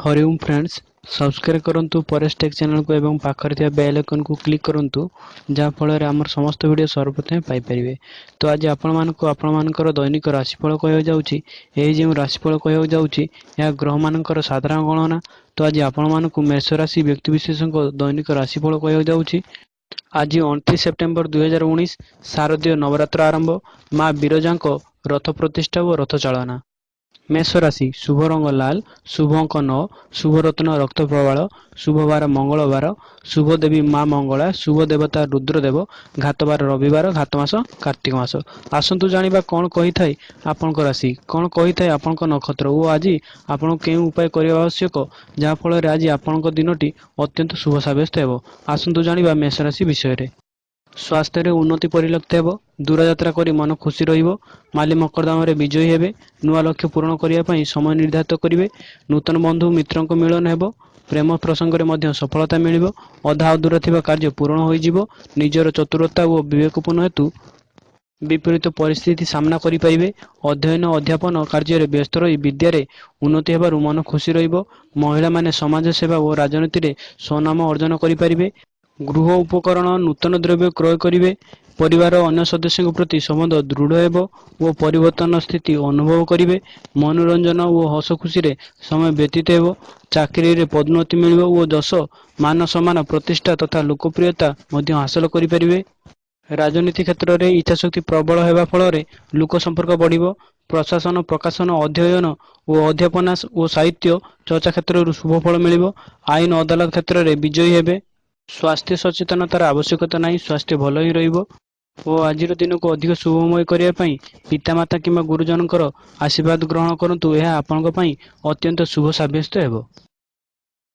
Hariom friends subscribe करंतु Paresh take channel को एवं पाखरे थिया बेल आइकन को क्लिक करंतु जहाँ फल आमर समस्त वीडियो सर्वप्रथमे पाई परिबे। तो आज आपण मानकर दैनिक राशिफल कहया जाउची। एही जे राशिफल कहया जाउची या ग्रह मानकर साधारण गणना। तो आज आपण मानकु मेष राशि व्यक्ति विशेषक दैनिक राशिफल कहया जाउची। आज 29 सेप्टेम्बर 2019 शारदीय नवरात्र आरंभ। माँ बिरजांको रथ प्रतिष्ठा व रथ चालना। मेष राशि शुभ रंग लाल, शुभ अंक 9, शुभ रत्न रक्त प्रवाल, शुभ बार मंगलवार, शुभ देवी माँ मंगला, शुभ देवता रुद्रदेव, घात बार रविवार, घात मास कार्तिक मास। आसंतु जानिबा कौन कही थाए आपनक राशि, कौन कही थाए आपनक नक्षत्र और आज आपन केउ उपाय करिया आवश्यक जहाँ फल आज आपनक दिनटी अत्यंत शुभ साब्यस्त हेबो। आसंतु जानिबा मेष राशि विषय रे। स्वास्थ्य उन्नति परिलक्षित हेब। दूरयात्रा करी मन खुशी रहिबो। माली मकरदाम विजयी हेबे। नुआ लक्ष्य पूरण करने समय निर्धारित करेंगे। नूतन बंधु मित्रों मिलन हेब। प्रेम प्रसंग में सफलता मिल। अधा अधूरा थिबा कार्य पूरण हो। निजर चतुरता और विवेकपूर्ण हेतु विपरीत परिस्थिति सामना करें। अध्ययन अध्यापन कार्य व्यस्त रही विद्यारे उन्नति हेबारु मन खुशी रहिबो। महिला माने समाज सेवा और राजनीति में स्वनाम अर्जन करें। गृह उपकरण नूतन द्रव्य क्रय करेंगे। परिवार अन्य सदस्यों प्रति संबंध दृढ़ हेब और परिवर्तन स्थिति अनुभव करेंगे। मनोरंजन और हस खुशी समय व्यतीत हेब। चाकरी रे पदोन्नति मिल और जश मान सम्मान प्रतिष्ठा तथा लोकप्रियता हासिल करें। राजनीति क्षेत्र में इच्छाशक्ति प्रबल होगा फल लोक संपर्क बढ़। प्रशासन प्रकाशन अध्ययन और अध्यापना और साहित्य चर्चा क्षेत्र शुभफल मिल। आईन अदालत क्षेत्र में विजयी हेबे। स्वास्थ्य सचेतनतार आवश्यकता नहीं, स्वास्थ्य भल ही रहिबो। और आज दिन को अधिक शुभमय करने पितामाता किंवा गुरुजनकर आशीर्वाद ग्रहण करंतु। यह आपनक पई अत्यंत शुभ साब्यस्त हेबो।